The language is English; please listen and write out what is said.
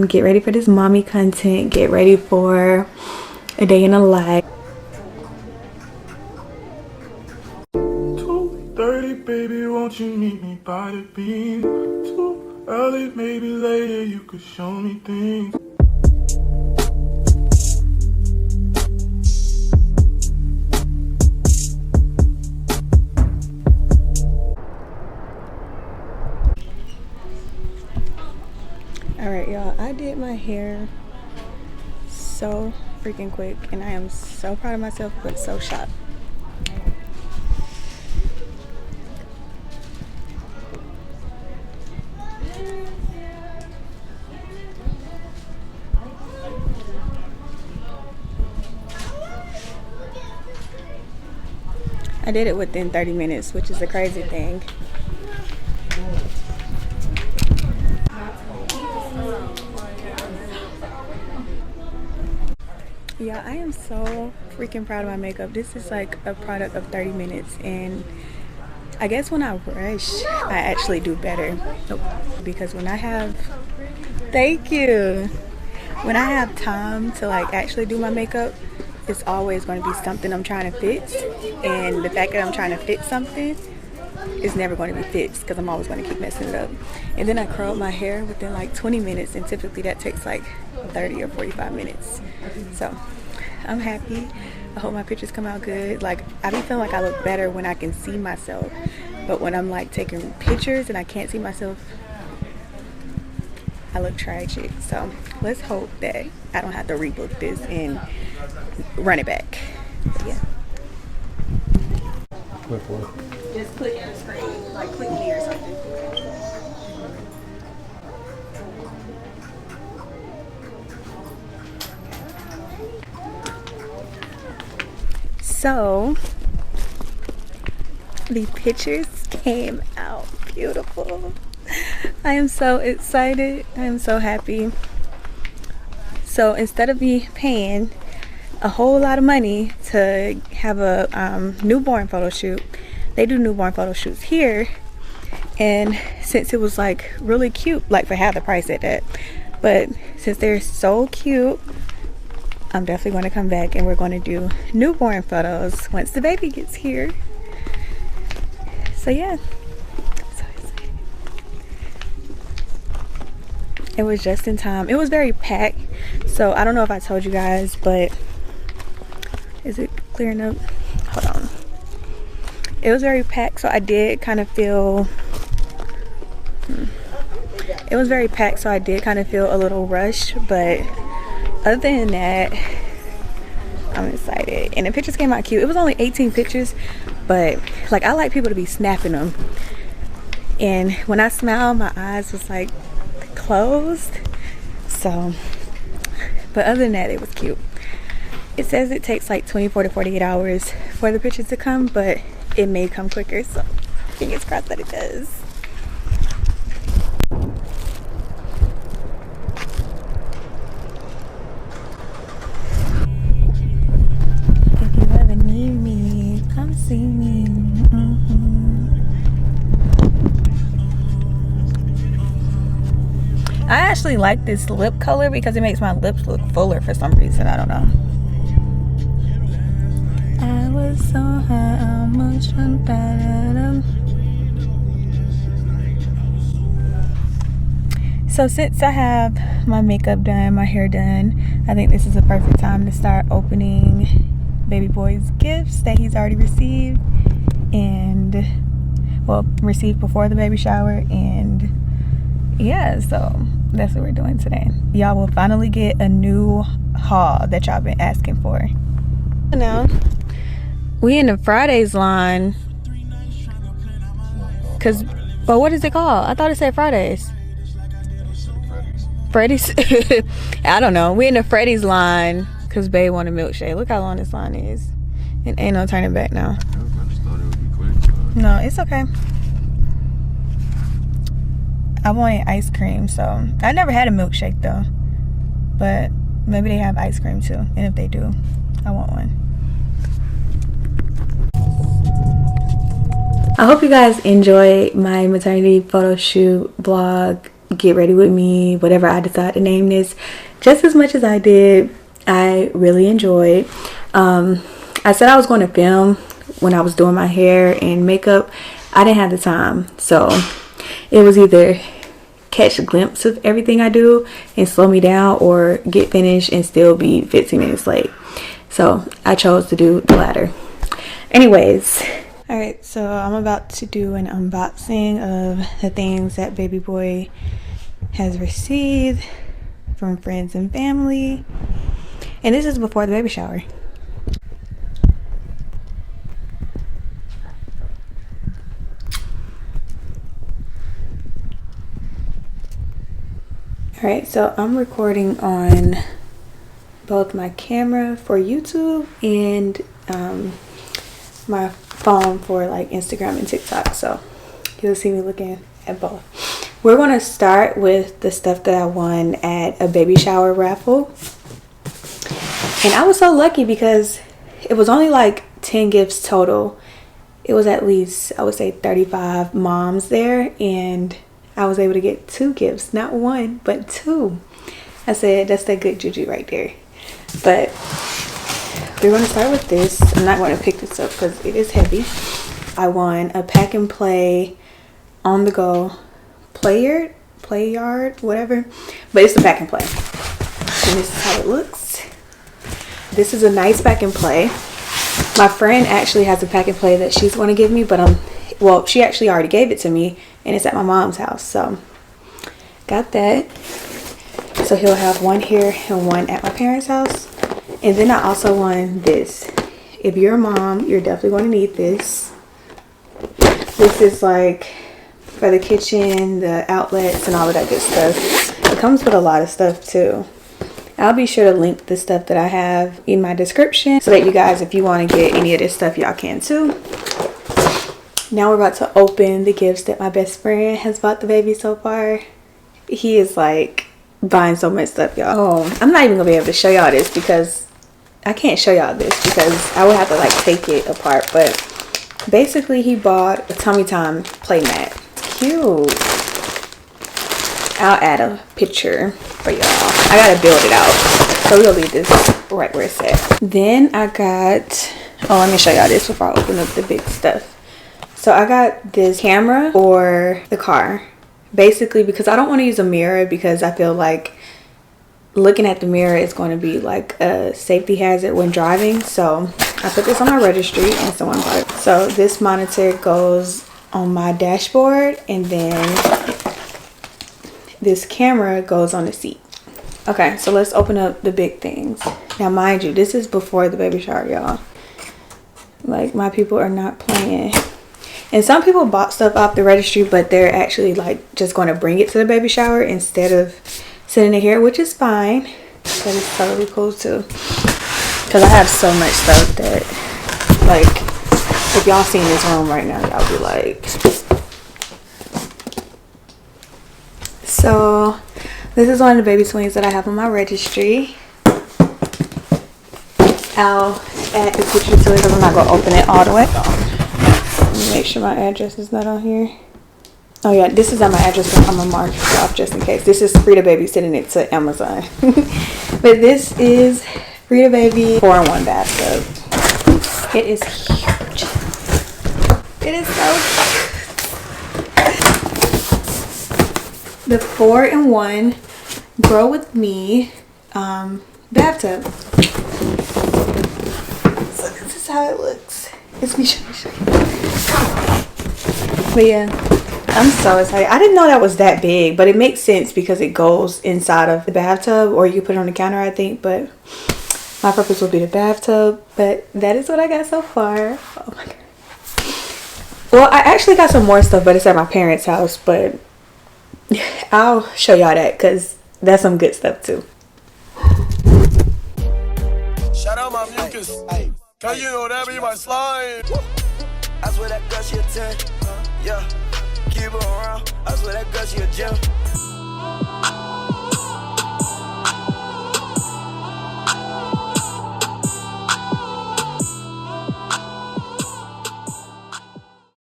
Get ready for this mommy content. Get ready for a day in a life. 2:30, baby, won't you meet me by the beam? Too early, maybe later, you could show me things. Alright, y'all, I did my hair so freaking quick and I am so proud of myself, but so shocked. I did it within 30 minutes, which is a crazy thing. Yeah, I am so freaking proud of my makeup. This is like a product of 30 minutes, and I guess when I rush, I actually do better. Because when I have, thank you. When I have time to like actually do my makeup, it's always going to be something I'm trying to fix, and the fact that I'm trying to fix something is never going to be fixed because I'm always going to keep messing it up. And then I curl my hair within like 20 minutes, and typically that takes like 30 or 45 minutes. So I'm happy. I hope my pictures come out good. Like, I be feeling like I look better when I can see myself, but when I'm like taking pictures and I can't see myself, I look tragic. So let's hope that I don't have to rebook this and run it back. But yeah. Click what? Just click the screen, like click me or something. So the pictures came out beautiful. I am so excited. I am so happy. So instead of me paying a whole lot of money to have a newborn photo shoot, they do newborn photo shoots here, and since it was like really cute, like for half the price at that, but since they're so cute, I'm definitely going to come back and we're going to do newborn photos once the baby gets here. So yeah, so excited. It was just in time. It was very packed, so I don't know if I told you guys, but is it clearing up? Hold on. It was very packed, so I did kind of feel it was very packed, so I did kind of feel a little rushed, but other than that, I'm excited. And the pictures came out cute. It was only 18 pictures, but like, I like people to be snapping them, and when I smiled, my eyes was like closed. So, but other than that, it was cute. It says it takes like 24 to 48 hours for the pictures to come, but it may come quicker, so fingers crossed that it does. If you ever need me, come see me. I actually like this lip color because it makes my lips look fuller for some reason. I don't know. I was so high, almost So since I have my makeup done, my hair done, I think this is a perfect time to start opening baby boy's gifts that he's already received, and well, received before the baby shower. And yeah, so that's what we're doing today. Y'all will finally get a new haul that y'all been asking for. Now we in the Fridays line, cause, well, what is it called? I thought it said Fridays. Freddy's. I don't know. We in the Freddy's line because Bae want a milkshake. Look how long this line is, and ain't no turning back now. I just thought it would be quick. No, it's okay. I wanted ice cream, so I never had a milkshake though, but maybe they have ice cream too, and if they do, I want one. I hope you guys enjoyed my maternity photo shoot vlog Get Ready With Me, whatever I decide to name this, just as much as I did. I really enjoyed. I said I was going to film when I was doing my hair and makeup. I didn't have the time, so it was either catch a glimpse of everything I do and slow me down, or get finished and still be 15 minutes late. So I chose to do the latter. Anyways, all right, so I'm about to do an unboxing of the things that baby boy has received from friends and family. And this is before the baby shower. Alright, so I'm recording on both my camera for YouTube and my phone for like Instagram and TikTok. So you'll see me looking at both. We're going to start with the stuff that I won at a baby shower raffle. And I was so lucky because it was only like 10 gifts total. It was at least, I would say, 35 moms there, and I was able to get 2 gifts, not 1 but 2. I said that's that good juju right there. But we're going to start with this. I'm not going to pick this up because it is heavy. I won a pack and play on the go play yard, whatever, but it's a pack and play, and this is how it looks. This is a nice pack and play. My friend actually has a pack and play that she's going to give me, but well, she actually already gave it to me, and it's at my mom's house. So got that. So he'll have 1 here and 1 at my parents' house. And then I also won this. If you're a mom, you're definitely going to need this. This is like for the kitchen, the outlets, and all of that good stuff. It comes with a lot of stuff too. I'll be sure to link the stuff that I have in my description so that you guys, if you want to get any of this stuff, y'all can too. Now we're about to open the gifts that my best friend has bought the baby so far. He is like buying so much stuff, y'all. Oh, I'm not even gonna be able to show y'all this because I can't show y'all this because I would have to like take it apart. But basically he bought a Tummy Time play mat. Cute. I'll add a picture for y'all. I gotta build it out, so we'll leave this right where it's at. Then I got, oh, let me show y'all this before I open up the big stuff. So I got this camera for the car, basically because I don't want to use a mirror because I feel like looking at the mirror is going to be like a safety hazard when driving. So I put this on my registry and someone bought it. So this monitor goes on my dashboard, and then this camera goes on the seat. Okay, so let's open up the big things. Now mind you, this is before the baby shower, y'all. Like, my people are not playing. And some people bought stuff off the registry, but they're actually like just going to bring it to the baby shower instead of sitting it here, which is fine. That is totally cool too, because I have so much stuff that, like, if y'all seen this room right now, y'all be like. So this is one of the baby swings that I have on my registry. I'll add the picture to it because I'm not going to open it all the way. Let me make sure my address is not on here. Oh yeah, this is at my address, but I'm going to mark it off just in case. This is Frida Baby sitting it to Amazon. But this is Frida Baby 4-in-1 bathtub. It is huge. It is so cute. The 4-in-1 Grow With Me bathtub. So this is how it looks. Let me show you. But yeah, I'm so excited. I didn't know that was that big, but it makes sense because it goes inside of the bathtub, or you can put it on the counter, I think. But my purpose will be the bathtub. But that is what I got so far. Oh my god. Well, I actually got some more stuff, but it's at my parents' house. But I'll show y'all that because that's some good stuff too. Shout out my mucus. Cause you know that be my slime. I swear that girl she a 10. Yeah. Keep her around. I swear that girl she a gem.